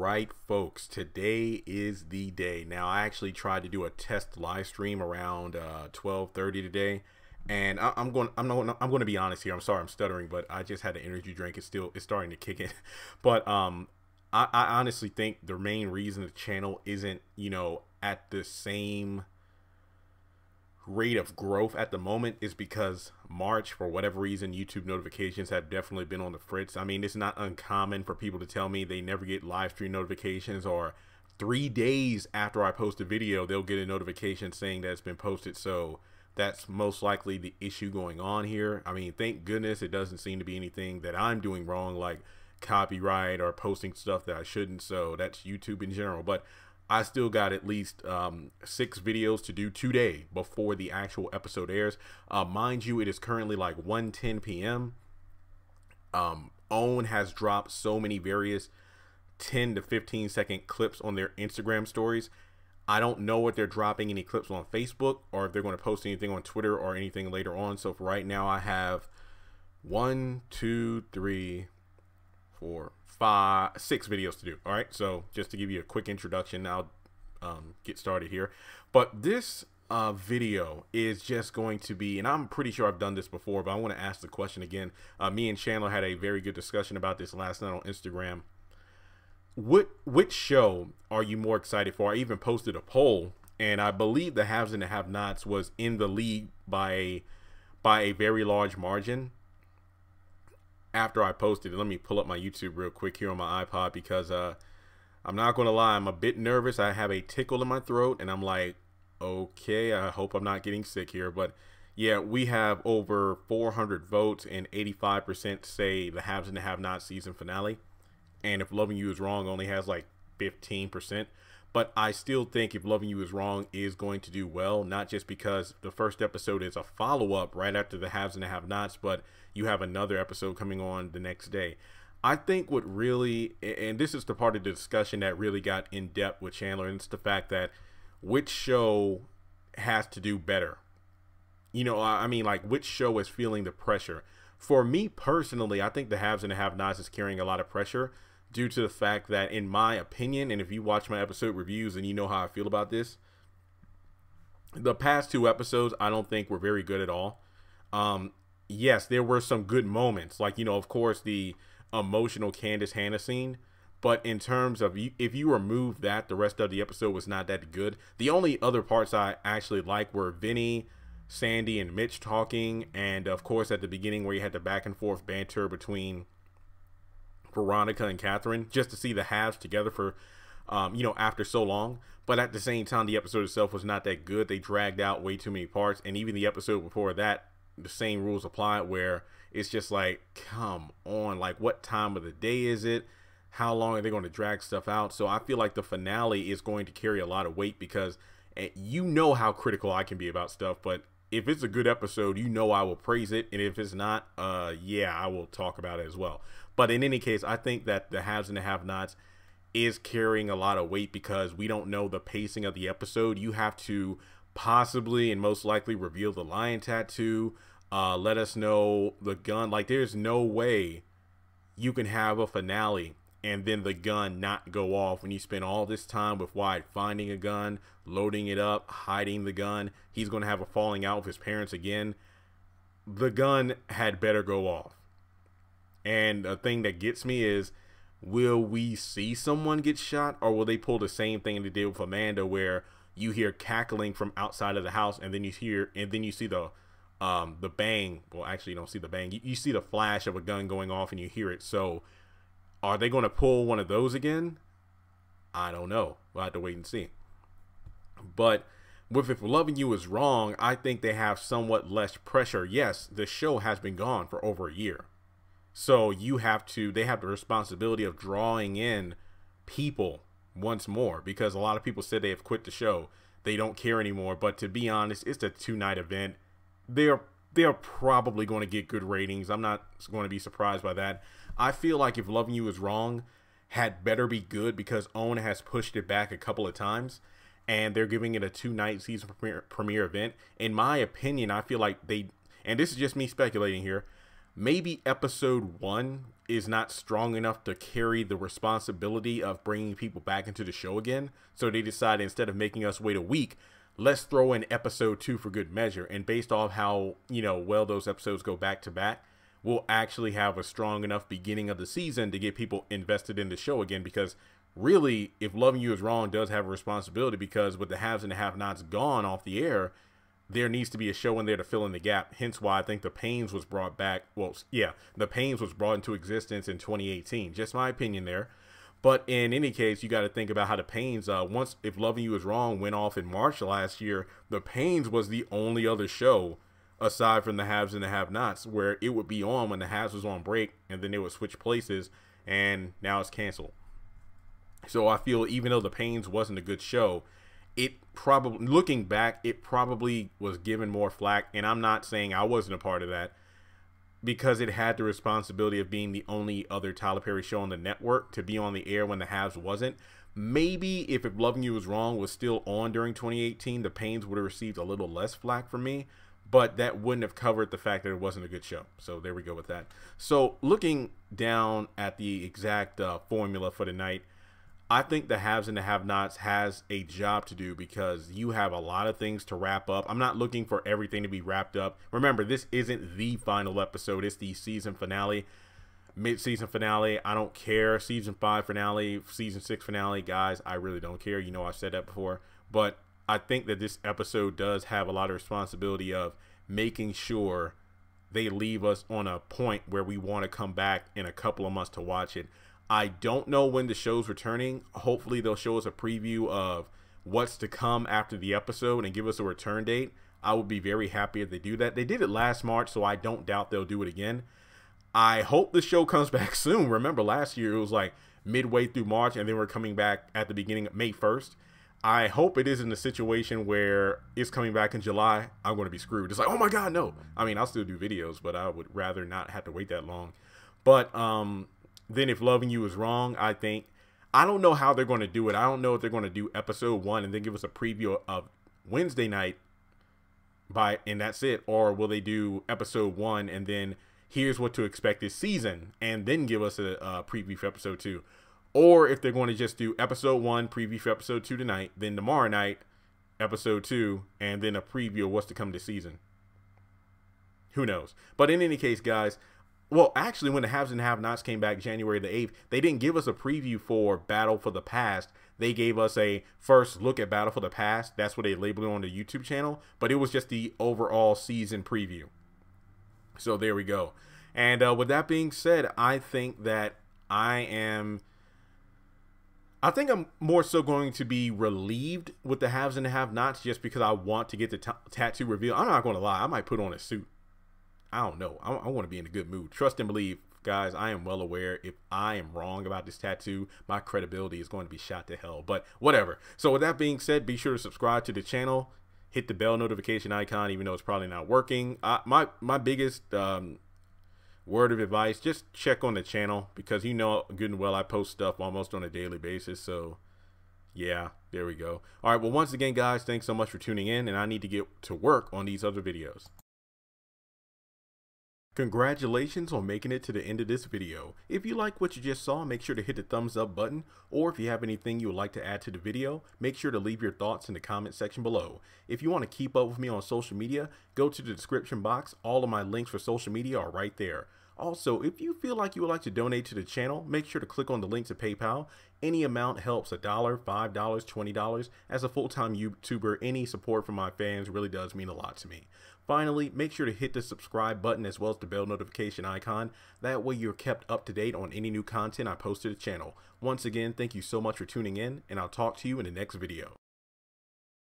right, folks, today is the day. Now, I actually tried to do a test live stream around 12:30 today, and I'm going to be honest here. I'm sorry, I'm stuttering, but I just had an energy drink. It's starting to kick in. But I honestly think the main reason the channel isn't, at the same rate of growth at the moment is because March, for whatever reason, YouTube notifications have definitely been on the fritz. I mean, it's not uncommon for people to tell me they never get live stream notifications, or 3 days after I post a video, they'll get a notification saying that it's been posted. So that's most likely the issue going on here. I mean, thank goodness it doesn't seem to be anything that I'm doing wrong, like copyright or posting stuff that I shouldn't. So that's YouTube in general. But I still got at least 6 videos to do today before the actual episode airs. Mind you, it is currently like 1:10 p.m. OWN has dropped so many various 10 to 15 second clips on their Instagram stories. I don't know if they're dropping any clips on Facebook or if they're going to post anything on Twitter or anything later on. So for right now, I have 1, 2, 3, 4, 5, 6 videos to do. All right, so just to give you a quick introduction, I'll get started here. But this video is just going to be, and I'm pretty sure I've done this before, but I want to ask the question again. Me and Chandler had a very good discussion about this last night on Instagram. Which show are you more excited for? I even posted a poll, and I believe the Haves and the Have-Nots was in the lead by a very large margin. After I posted it, let me pull up my YouTube real quick here on my iPod, because I'm not going to lie, I'm a bit nervous. I have a tickle in my throat, and I'm like, okay, I hope I'm not getting sick here. But yeah, we have over 400 votes, and 85% say the Haves and the Have-Nots season finale. And If Loving You Is Wrong only has like 15%. But I still think If Loving You Is Wrong is going to do well, not just because the first episode is a follow-up right after the Haves and the Have-Nots, but you have another episode coming on the next day. I think what really, and this is the part of the discussion that really got in depth with Chandler, and it's the fact that which show has to do better. I mean, like, which show is feeling the pressure? For me personally, I think the Haves and the Have-Nots is carrying a lot of pressure due to the fact that, in my opinion, and if you watch my episode reviews and you know how I feel about this, the past 2 episodes I don't think were very good at all. Yes, there were some good moments, like, of course, the emotional Candace Hannah scene. But in terms of, if you remove that, the rest of the episode was not that good. The only other parts I actually like were Vinny, Sandy, and Mitch talking, and of course at the beginning where you had the back and forth banter between Veronica and Catherine, just to see the halves together for after so long. But at the same time, the episode itself was not that good. They dragged out way too many parts, and even the episode before that, the same rules apply, where it's just like, come on, like, what time of the day is it? How long are they going to drag stuff out? So I feel like the finale is going to carry a lot of weight, because you know how critical I can be about stuff, but if it's a good episode, I will praise it, and if it's not, yeah, I will talk about it as well. But in any case, I think that the Haves and the Have-Nots is carrying a lot of weight because we don't know the pacing of the episode. You have to possibly and most likely reveal the lion tattoo, let us know the gun. Like, there's no way you can have a finale and then the gun not go off when you spend all this time with Wyatt finding a gun, loading it up, hiding the gun. He's going to have a falling out with his parents again. The gun had better go off. And the thing that gets me is, will we see someone get shot, or will they pull the same thing they did with Amanda, where you hear cackling from outside of the house, and then you see the bang. Well, actually, you don't see the bang. You see the flash of a gun going off, and you hear it. So are they going to pull one of those again? I don't know. We'll have to wait and see. But with If Loving You Is Wrong, I think they have somewhat less pressure. Yes, the show has been gone for over a year. So they have the responsibility of drawing in people once more, because a lot of people said they have quit the show. They don't care anymore. But to be honest, it's a 2-night event. They're probably going to get good ratings. I'm not going to be surprised by that. I feel like If Loving You Is Wrong had better be good, because OWN has pushed it back a couple of times, and they're giving it a 2-night season premiere event. In my opinion, I feel like and this is just me speculating here, maybe episode 1 is not strong enough to carry the responsibility of bringing people back into the show again. So they decided, instead of making us wait a week, let's throw in episode 2 for good measure. And based off how, well those episodes go back to back, we'll actually have a strong enough beginning of the season to get people invested in the show again. Because really, if Loving You Is Wrong does have a responsibility, because with the haves and the have-nots gone off the air, there needs to be a show in there to fill in the gap. Hence why I think The Pains was brought back. Well, yeah, The Pains was brought into existence in 2018. Just my opinion there. But in any case, you got to think about how The Pains, once If Loving You Is Wrong went off in March last year, The Pains was the only other show aside from the haves and the have-nots where it would be on when the haves was on break, and then they would switch places, and now it's canceled. So I feel even though The Pains wasn't a good show, it probably, looking back, it probably was given more flack. And I'm not saying I wasn't a part of that, because it had the responsibility of being the only other Tyler Perry show on the network to be on the air when the haves wasn't. Maybe if Loving You Was Wrong was still on during 2018, The Pains would have received a little less flack from me, but that wouldn't have covered the fact that it wasn't a good show. So there we go with that. So looking down at the exact formula for the night, I think the haves and the have-nots has a job to do, because you have a lot of things to wrap up. I'm not looking for everything to be wrapped up. Remember, this isn't the final episode. It's the season finale, mid-season finale. I don't care. Season 5 finale, season 6 finale. Guys, I really don't care. You know, I've said that before. But I think that this episode does have a lot of responsibility of making sure they leave us on a point where we want to come back in a couple of months to watch it. I don't know when the show's returning. Hopefully they'll show us a preview of what's to come after the episode and give us a return date. I would be very happy if they do that. They did it last March, so I don't doubt they'll do it again. I hope the show comes back soon. Remember last year it was like midway through March, and then we're coming back at the beginning of May 1st. I hope it isn't a situation where it's coming back in July. I'm going to be screwed. It's like, oh my God, no. I mean, I'll still do videos, but I would rather not have to wait that long. But then If Loving You Is Wrong, I don't know how they're going to do it. I don't know if they're going to do episode 1 and then give us a preview of Wednesday night and that's it. Or will they do episode 1 and then here's what to expect this season and then give us a preview for episode 2. Or if they're going to just do episode 1, preview for episode 2 tonight, then tomorrow night, episode 2, and then a preview of what's to come this season. Who knows? But in any case, guys, well, actually, when the haves and have-nots came back January the 8th, they didn't give us a preview for Battle for the Past. They gave us a first look at Battle for the Past. That's what they labeled it on the YouTube channel. But it was just the overall season preview. So there we go. And with that being said, I think that I'm more so going to be relieved with the haves and the have-nots, just because I want to get the tattoo reveal. I'm not going to lie. I might put on a suit. I don't know. I want to be in a good mood. Trust and believe, guys. I am well aware if I am wrong about this tattoo, my credibility is going to be shot to hell. But whatever. So with that being said, be sure to subscribe to the channel. Hit the bell notification icon, even though it's probably not working. My biggest word of advice, just check on the channel, because you know good and well I post stuff almost on a daily basis. So yeah, there we go. All right, well, once again, guys, thanks so much for tuning in, and I need to get to work on these other videos. Congratulations on making it to the end of this video. If you like what you just saw, make sure to hit the thumbs up button, or if you have anything you would like to add to the video, make sure to leave your thoughts in the comment section below. If you want to keep up with me on social media, go to the description box. All of my links for social media are right there. Also, if you feel like you would like to donate to the channel, make sure to click on the link to PayPal. Any amount helps. $1, $5, $20. As a full-time YouTuber, any support from my fans really does mean a lot to me. Finally, make sure to hit the subscribe button as well as the bell notification icon. That way you're kept up to date on any new content I post to the channel. Once again, thank you so much for tuning in, and I'll talk to you in the next video.